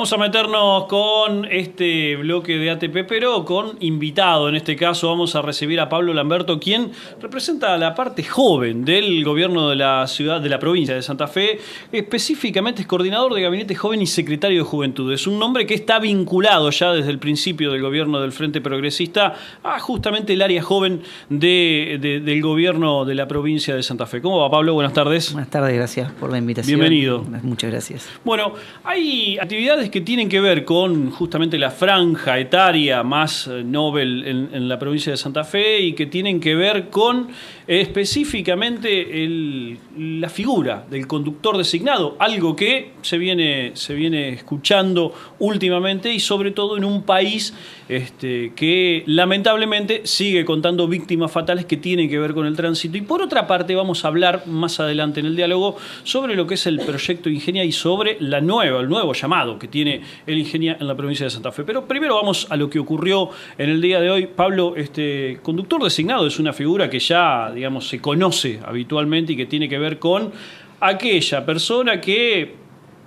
Vamos a meternos con este bloque de ATP, pero con invitado. En este caso vamos a recibir a Pablo Lamberto, quien representa la parte joven del gobierno de la ciudad, de la provincia de Santa Fe. Específicamente es coordinador de Gabinete Joven y secretario de Juventud. Es un nombre que está vinculado ya desde el principio del gobierno del Frente Progresista a justamente el área joven del gobierno de la provincia de Santa Fe. ¿Cómo va, Pablo? Buenas tardes. Buenas tardes, gracias por la invitación. Bienvenido. Muchas gracias. Bueno, hay actividades que tienen que ver con justamente la franja etaria más noble en la provincia de Santa Fe y que tienen que ver con específicamente la figura del conductor designado, algo que se viene escuchando últimamente y sobre todo en un país que lamentablemente sigue contando víctimas fatales que tienen que ver con el tránsito. Y por otra parte vamos a hablar más adelante en el diálogo sobre lo que es el proyecto Ingenia y sobre el nuevo llamado que tiene el Ingenia en la provincia de Santa Fe. Pero primero vamos a lo que ocurrió en el día de hoy. Pablo, conductor designado es una figura que ya, digamos, se conoce habitualmente y que tiene que ver con aquella persona que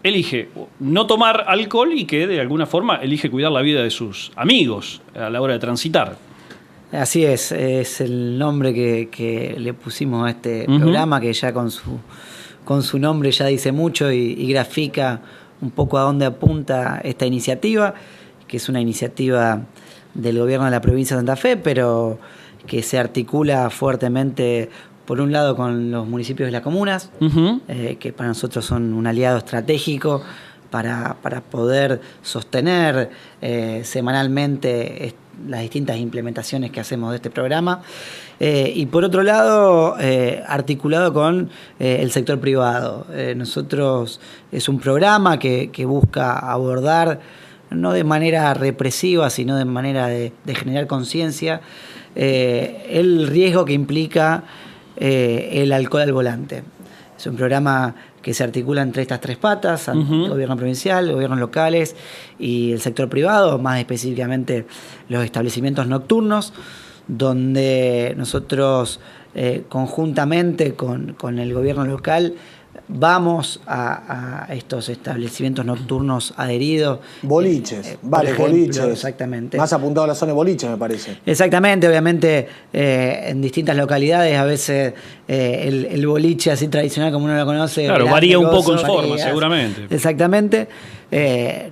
elige no tomar alcohol y que de alguna forma elige cuidar la vida de sus amigos a la hora de transitar. Así es el nombre que le pusimos a este programa, que ya con su nombre ya dice mucho y grafica un poco a dónde apunta esta iniciativa, que es una iniciativa del gobierno de la provincia de Santa Fe, pero que se articula fuertemente, por un lado, con los municipios de las comunas, que para nosotros son un aliado estratégico para poder sostener semanalmente las distintas implementaciones que hacemos de este programa. Y por otro lado, articulado con el sector privado. Nosotros es un programa que busca abordar, no de manera represiva, sino de manera de generar conciencia, el riesgo que implica el alcohol al volante. Es un programa que se articula entre estas tres patas, el gobierno provincial, gobiernos locales y el sector privado, más específicamente los establecimientos nocturnos, donde nosotros conjuntamente con el gobierno local vamos a estos establecimientos nocturnos adheridos. Boliches, ejemplo, boliches. Exactamente. Más apuntado a la zona de boliches, me parece. Exactamente, obviamente en distintas localidades a veces el boliche así tradicional como uno lo conoce. Claro, varía un poco en forma, seguramente. Exactamente.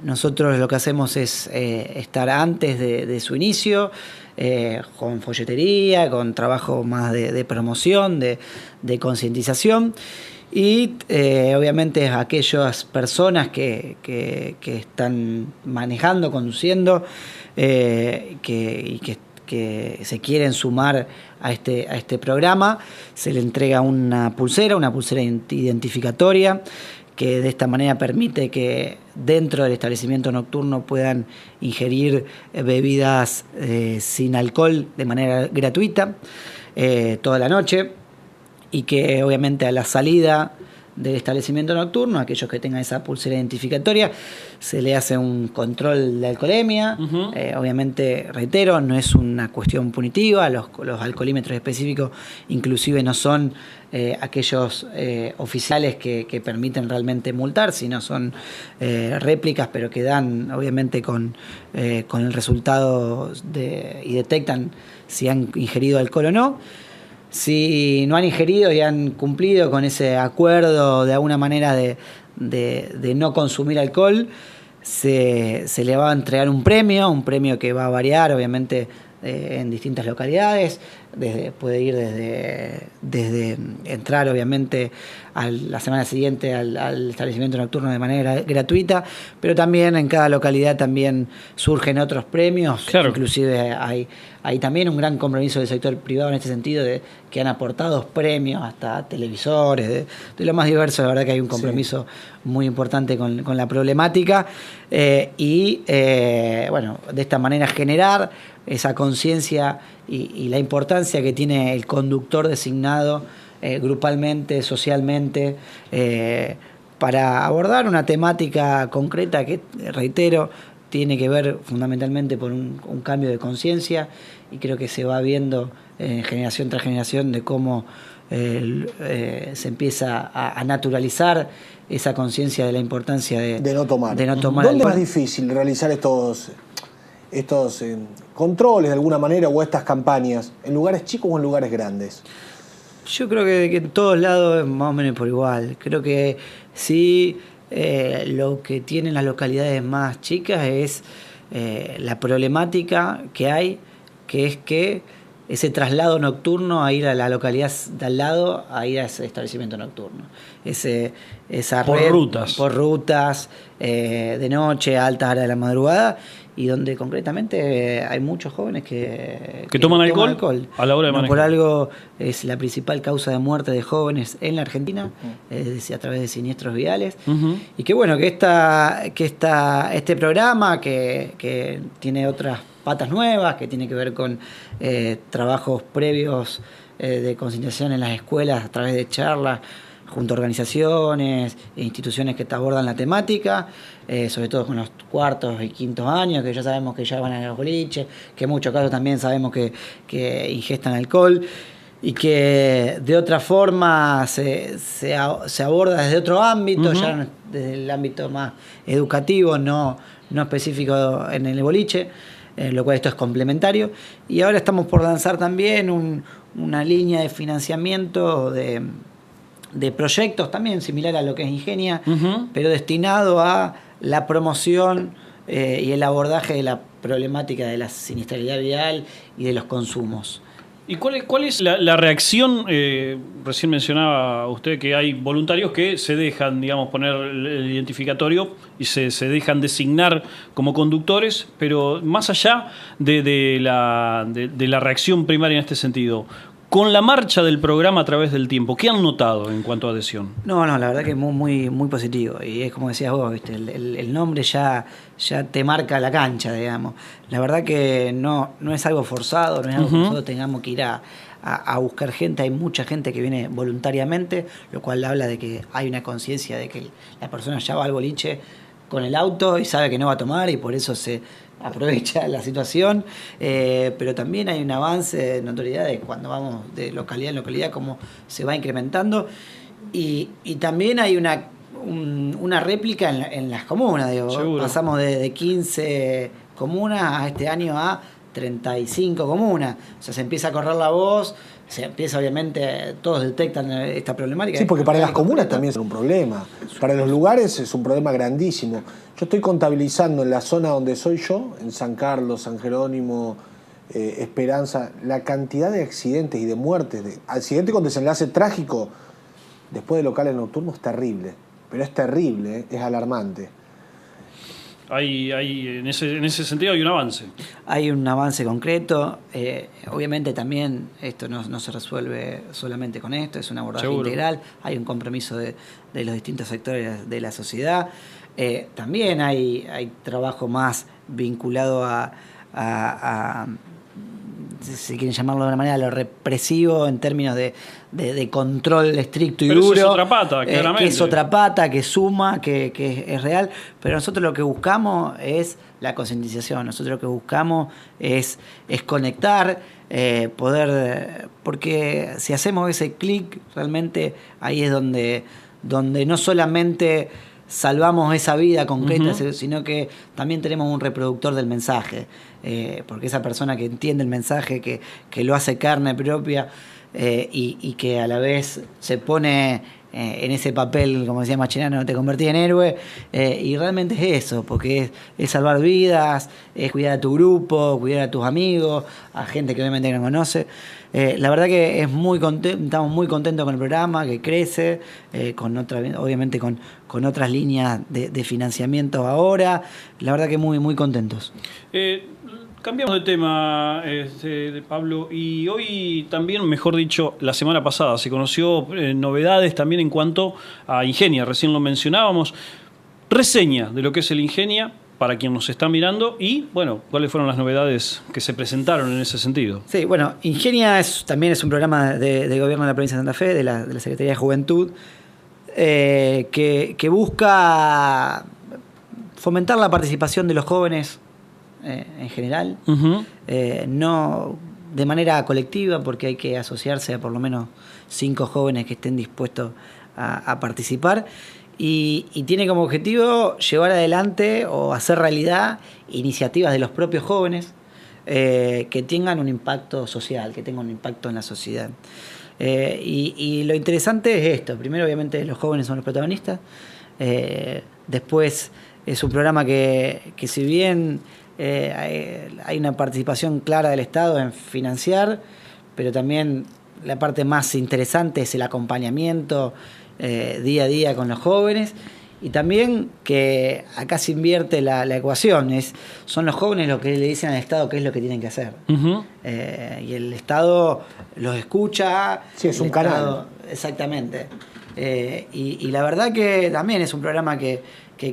Nosotros lo que hacemos es estar antes de su inicio, con folletería, con trabajo más de promoción, de concientización. Y obviamente aquellas personas que están manejando, conduciendo, que se quieren sumar a este programa, se le entrega una pulsera identificatoria, que de esta manera permite que dentro del establecimiento nocturno puedan ingerir bebidas sin alcohol de manera gratuita toda la noche. Y que obviamente a la salida del establecimiento nocturno, aquellos que tengan esa pulsera identificatoria, se le hace un control de alcoholemia. Obviamente, reitero, no es una cuestión punitiva, los alcoholímetros específicos inclusive no son aquellos oficiales que permiten realmente multar, sino son réplicas, pero que dan obviamente con el resultado y detectan si han ingerido alcohol o no. Si no han ingerido y han cumplido con ese acuerdo de alguna manera de no consumir alcohol, se le va a entregar un premio que va a variar obviamente en distintas localidades. Puede ir desde entrar obviamente a la semana siguiente al establecimiento nocturno de manera gratuita, pero también en cada localidad también surgen otros premios. Claro. Inclusive hay también un gran compromiso del sector privado en este sentido, que han aportado premios hasta televisores, de lo más diverso. La verdad que hay un compromiso muy importante con la problemática bueno, de esta manera generar esa conciencia y la importancia que tiene el conductor designado grupalmente, socialmente, para abordar una temática concreta que, reitero, tiene que ver fundamentalmente por un cambio de conciencia, y creo que se va viendo generación tras generación de cómo se empieza a naturalizar esa conciencia de la importancia de no tomar. ¿Dónde es más difícil realizar estos controles de alguna manera o estas campañas? ¿En lugares chicos o en lugares grandes? Yo creo que en todos lados es más o menos por igual. Creo que sí, lo que tienen las localidades más chicas es la problemática que hay, que es que ese traslado nocturno a ir a la localidad de al lado, a ir a ese establecimiento nocturno. Esa por red, rutas. Por rutas, de noche, a altas horas de la madrugada, y donde concretamente hay muchos jóvenes que toman alcohol a la hora de manejar. Por algo es la principal causa de muerte de jóvenes en la Argentina, a través de siniestros viales. Y que bueno, que este programa que tiene otras patas nuevas, que tiene que ver con trabajos previos de concientización en las escuelas a través de charlas junto a organizaciones e instituciones que te abordan la temática, sobre todo con los cuartos y quintos años, que ya sabemos que ya van a los boliches, que en muchos casos también sabemos que ingestan alcohol, y que de otra forma se aborda desde otro ámbito, ya desde el ámbito más educativo, no específico en el boliche, lo cual esto es complementario. Y ahora estamos por lanzar también una línea de financiamiento de proyectos también similar a lo que es Ingenia, pero destinado a la promoción y el abordaje de la problemática de la siniestralidad vial y de los consumos. ¿Y cuál es la reacción? Recién mencionaba usted que hay voluntarios que se dejan, digamos, poner el identificatorio y se dejan designar como conductores, pero más allá de la reacción primaria en este sentido, con la marcha del programa a través del tiempo, ¿qué han notado en cuanto a adhesión? No, la verdad que es muy, muy positivo. Y es como decías vos, ¿viste? El nombre ya te marca la cancha, digamos. La verdad que no es algo forzado, no es algo que nosotros tengamos que ir a buscar gente. Hay mucha gente que viene voluntariamente, lo cual habla de que hay una conciencia de que la persona ya va al boliche con el auto y sabe que no va a tomar, y por eso se aprovecha la situación, pero también hay un avance de notoriedad de cuando vamos de localidad en localidad, cómo se va incrementando, y también hay una réplica en las comunas. Digo, pasamos de 15 comunas a este año a 35 comunas, o sea, se empieza a correr la voz, se empieza, obviamente, todos detectan esta problemática. Sí, porque para las comunas también es un problema, para los lugares es un problema grandísimo. Yo estoy contabilizando en la zona donde soy yo, en San Carlos, San Jerónimo, Esperanza, la cantidad de accidentes y de muertes, accidentes con desenlace trágico después de locales nocturnos, terrible, pero es terrible, es alarmante. En ese sentido hay un avance. Hay un avance concreto. Obviamente también esto no se resuelve solamente con esto, es un abordaje integral. Hay un compromiso de los distintos sectores de la sociedad. También hay trabajo más vinculado a si quieren llamarlo de una manera, lo represivo en términos de control estricto y pero duro. Eso es otra pata, claramente. Que es otra pata, que suma, que es real. Pero nosotros lo que buscamos es la concientización. Nosotros lo que buscamos es conectar, poder... Porque si hacemos ese clic, realmente ahí es donde no solamente salvamos esa vida concreta, sino que también tenemos un reproductor del mensaje, porque esa persona que entiende el mensaje, que lo hace carne propia, y que a la vez se pone en ese papel, como decía Machinano, te convertís en héroe, y realmente es eso, porque es salvar vidas, es cuidar a tu grupo, cuidar a tus amigos, a gente que obviamente no conoce. La verdad que estamos muy contentos con el programa, que crece, obviamente con otras líneas de financiamiento ahora. La verdad que muy, muy contentos. Cambiamos de tema, Pablo, y hoy también, mejor dicho, la semana pasada se conoció novedades también en cuanto a Ingenia, recién lo mencionábamos. Reseña de lo que es el Ingenia para quien nos está mirando y, bueno, cuáles fueron las novedades que se presentaron en ese sentido. Sí, bueno, Ingenia también es un programa de gobierno de la provincia de Santa Fe, de la Secretaría de Juventud, que busca fomentar la participación de los jóvenes en general. de manera colectiva, porque hay que asociarse a por lo menos 5 jóvenes que estén dispuestos a participar. Y tiene como objetivo llevar adelante o hacer realidad iniciativas de los propios jóvenes que tengan un impacto social, que tengan un impacto en la sociedad. Y lo interesante es esto. Primero, obviamente, los jóvenes son los protagonistas. Después, es un programa que si bien hay una participación clara del Estado en financiar, pero también la parte más interesante es el acompañamiento día a día con los jóvenes, y también que acá se invierte la ecuación, son los jóvenes los que le dicen al Estado qué es lo que tienen que hacer. Uh-huh. Y el Estado los escucha. Sí, es un canal. Exactamente. Y la verdad que también es un programa que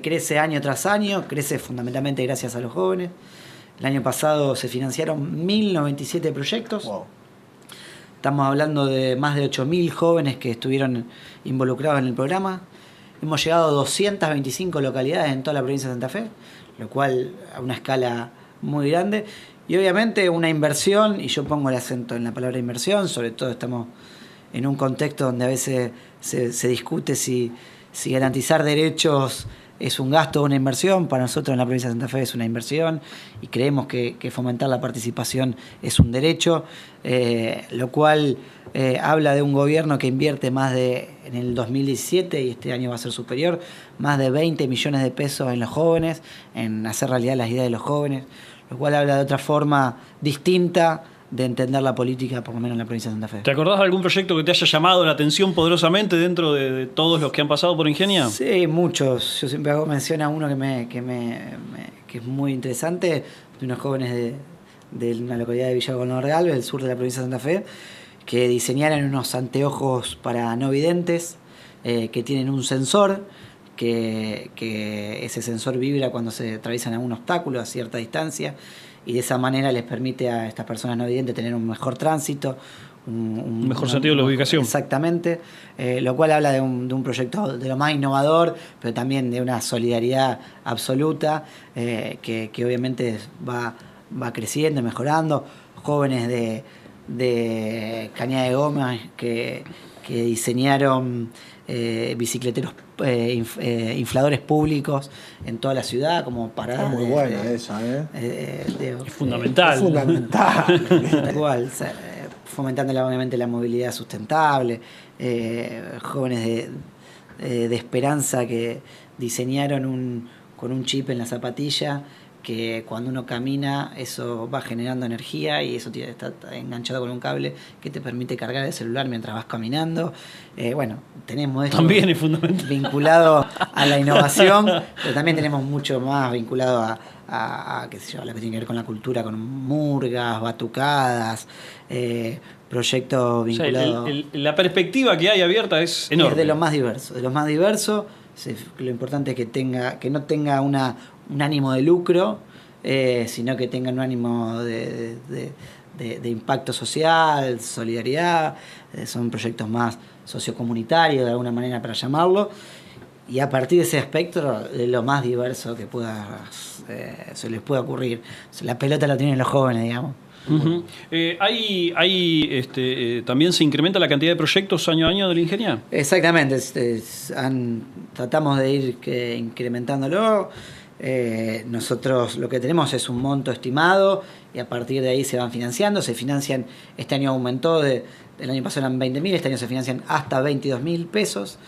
crece año tras año, crece fundamentalmente gracias a los jóvenes. El año pasado se financiaron 1.097 proyectos. Wow. Estamos hablando de más de 8.000 jóvenes que estuvieron involucrados en el programa. Hemos llegado a 225 localidades en toda la provincia de Santa Fe, lo cual a una escala muy grande. Y obviamente una inversión, y yo pongo el acento en la palabra inversión, sobre todo estamos en un contexto donde a veces se discute si garantizar derechos es un gasto o una inversión. Para nosotros en la provincia de Santa Fe es una inversión, y creemos que fomentar la participación es un derecho, lo cual habla de un gobierno que invierte en el 2017, y este año va a ser superior, más de 20 millones de pesos en los jóvenes, en hacer realidad las ideas de los jóvenes, lo cual habla de otra forma distinta de entender la política, por lo menos en la provincia de Santa Fe. ¿Te acordás de algún proyecto que te haya llamado la atención poderosamente dentro de todos los que han pasado por Ingenia? Sí, muchos. Yo siempre hago mención a uno que es muy interesante, de unos jóvenes de una localidad de Villa Golnor de Alves, del sur de la provincia de Santa Fe, que diseñaron unos anteojos para no videntes, que tienen un sensor, que ese sensor vibra cuando se atraviesan algún obstáculo a cierta distancia, y de esa manera les permite a estas personas no videntes tener un mejor tránsito, un mejor sentido de la ubicación. Exactamente, lo cual habla de un proyecto de lo más innovador, pero también de una solidaridad absoluta, que obviamente va creciendo y mejorando. Jóvenes de Cañada de Goma que diseñaron bicicleteros infladores públicos en toda la ciudad, como paradas. Está muy buena esa, es fundamental. Es fundamental. Tal cual, fomentando obviamente la movilidad sustentable. Jóvenes de Esperanza que diseñaron con un chip en la zapatilla, que cuando uno camina eso va generando energía, y eso está enganchado con un cable que te permite cargar el celular mientras vas caminando. Bueno, tenemos esto también es fundamental, vinculado a la innovación, pero también tenemos mucho más vinculado a qué sé yo, lo que tiene que ver con la cultura, con murgas, batucadas, proyectos vinculados. O sea, la perspectiva que hay abierta es enorme. Es de lo más diverso. Lo importante es que no tenga un ánimo de lucro, sino que tenga un ánimo de impacto social, solidaridad. Son proyectos más sociocomunitarios, de alguna manera, para llamarlo, y a partir de ese espectro, de lo más diverso que se les pueda ocurrir. La pelota la tienen los jóvenes, digamos. Uh-huh. También se incrementa la cantidad de proyectos año a año de la Ingenia. Exactamente, tratamos de ir incrementándolo. Nosotros lo que tenemos es un monto estimado, y a partir de ahí se van financiando. Se financian, este año aumentó, el año pasado eran 20.000, este año se financian hasta 22.000 pesos.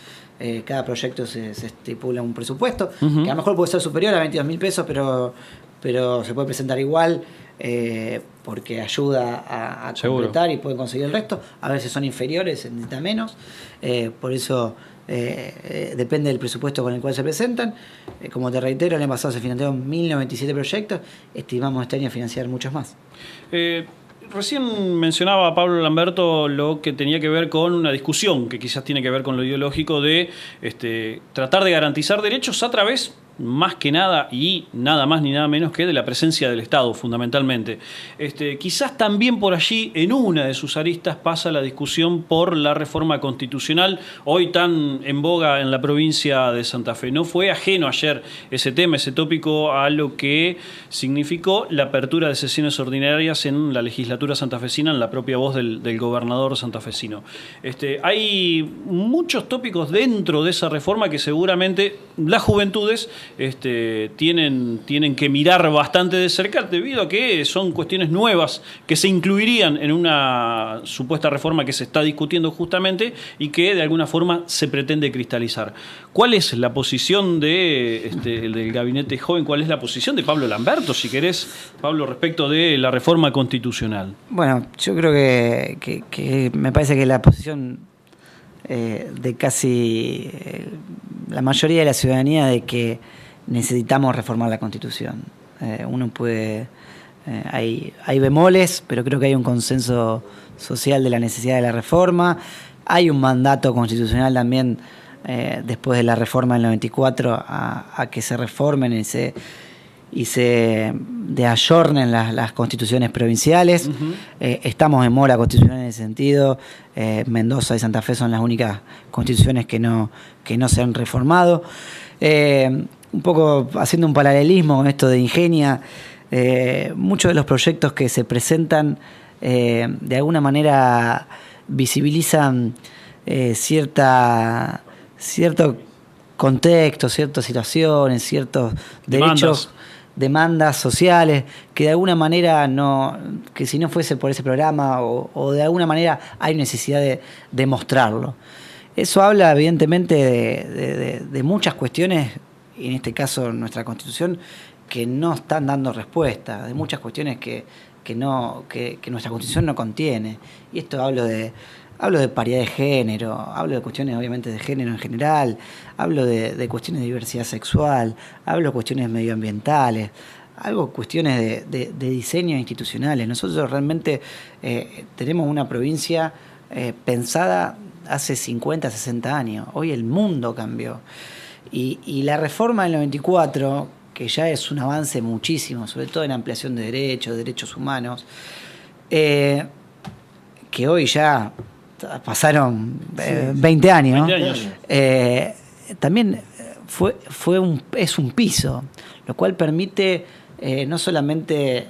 Cada proyecto se estipula un presupuesto, uh-huh, que a lo mejor puede ser superior a 22.000 pesos, pero se puede presentar igual, porque ayuda a completar y pueden conseguir el resto. A veces son inferiores, se necesita menos, por eso depende del presupuesto con el cual se presentan. Como te reitero, el año pasado se financiaron 1.097 proyectos, estimamos este año financiar muchos más. Recién mencionaba Pablo Lamberto lo que tenía que ver con una discusión que quizás tiene que ver con lo ideológico de tratar de garantizar derechos a través más que nada y nada más ni nada menos que de la presencia del Estado, fundamentalmente. Quizás también por allí, en una de sus aristas, pasa la discusión por la reforma constitucional, hoy tan en boga en la provincia de Santa Fe. No fue ajeno ayer ese tema, ese tópico, a lo que significó la apertura de sesiones ordinarias en la legislatura santafesina, en la propia voz del gobernador santafesino. Hay muchos tópicos dentro de esa reforma que seguramente las juventudes tienen que mirar bastante de cerca, debido a que son cuestiones nuevas que se incluirían en una supuesta reforma que se está discutiendo justamente y que de alguna forma se pretende cristalizar. ¿Cuál es la posición del gabinete joven? ¿Cuál es la posición de Pablo Lamberto, si querés, Pablo, respecto de la reforma constitucional? Bueno, yo creo que me parece que la posición de casi la mayoría de la ciudadanía de que necesitamos reformar la Constitución. Uno puede... hay bemoles, pero creo que hay un consenso social de la necesidad de la reforma. Hay un mandato constitucional también después de la reforma del 94 a que se reformen y se ayornen las constituciones provinciales. Uh-huh. Estamos en mora constitucional en ese sentido. Mendoza y Santa Fe son las únicas constituciones que no se han reformado. Un poco haciendo un paralelismo con esto de Ingenia, muchos de los proyectos que se presentan de alguna manera visibilizan cierto contexto, ciertas situaciones, ciertos derechos, demandas sociales, que de alguna manera que si no fuese por ese programa o de alguna manera hay necesidad de mostrarlo. Eso habla evidentemente de muchas cuestiones, y en este caso nuestra Constitución, que no están dando respuesta, de muchas cuestiones que nuestra Constitución no contiene. Y esto hablo de paridad de género, hablo de cuestiones obviamente de género en general, hablo de cuestiones de diversidad sexual, hablo de cuestiones medioambientales, cuestiones de diseño institucionales. Nosotros realmente tenemos una provincia pensada hace 50, 60 años. Hoy el mundo cambió. Y la reforma del 94, que ya es un avance muchísimo, sobre todo en ampliación de derechos humanos, que hoy ya pasaron 20 años, 20 años. También es un piso, lo cual permite no solamente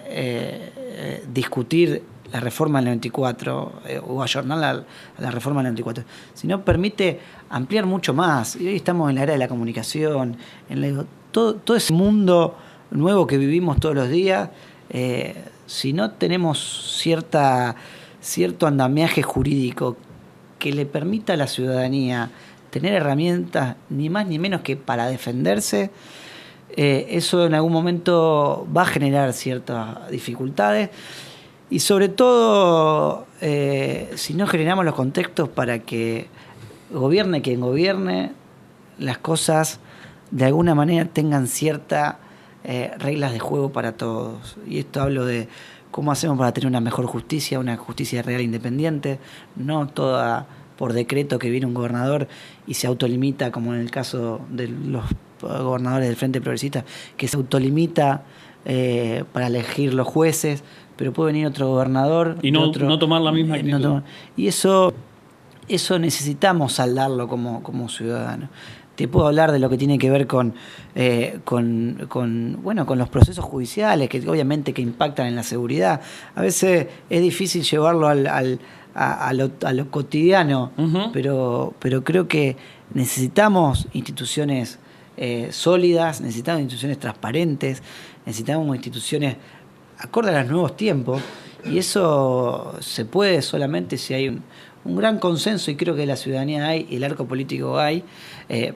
discutir la reforma del 94 o ayornar la reforma del 94, sino permite ampliar mucho más. Y hoy estamos en la era de la comunicación, todo ese mundo nuevo que vivimos todos los días. Si no tenemos cierto andamiaje jurídico que le permita a la ciudadanía tener herramientas ni más ni menos que para defenderse, eso en algún momento va a generar ciertas dificultades. Y sobre todo, si no generamos los contextos para que gobierne quien gobierne, las cosas de alguna manera tengan ciertas reglas de juego para todos. Y esto hablo de cómo hacemos para tener una mejor justicia, una justicia real e independiente, no toda por decreto que viene un gobernador y se autolimita, como en el caso de los gobernadores del Frente Progresista, que se autolimita para elegir los jueces, pero puede venir otro gobernador y no tomar la misma actitud. Y eso necesitamos saldarlo como ciudadanos. Te puedo hablar de lo que tiene que ver con los procesos judiciales, que obviamente que impactan en la seguridad. A veces es difícil llevarlo a lo cotidiano, uh-huh. pero creo que necesitamos instituciones sólidas, necesitamos instituciones transparentes, necesitamos instituciones acorde a los nuevos tiempos, y eso se puede solamente si hay un gran consenso, y creo que la ciudadanía hay, y el arco político hay,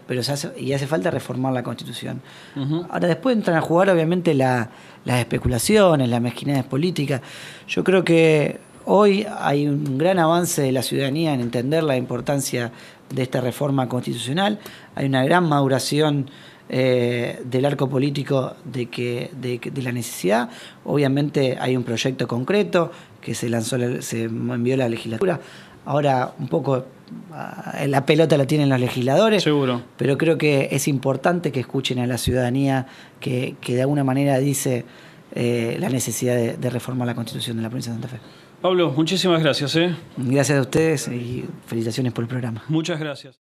pero hace falta reformar la Constitución. Uh-huh. Ahora, después entran a jugar obviamente las especulaciones, las mezquindades políticas. Yo creo que hoy hay un gran avance de la ciudadanía en entender la importancia de esta reforma constitucional. Hay una gran maduración del arco político de la necesidad. Obviamente hay un proyecto concreto que se envió a la legislatura. Ahora un poco la pelota la tienen los legisladores, Seguro. pero creo que es importante que escuchen a la ciudadanía que de alguna manera dice la necesidad de reformar la Constitución de la provincia de Santa Fe. Pablo, muchísimas gracias. Gracias a ustedes y felicitaciones por el programa. Muchas gracias.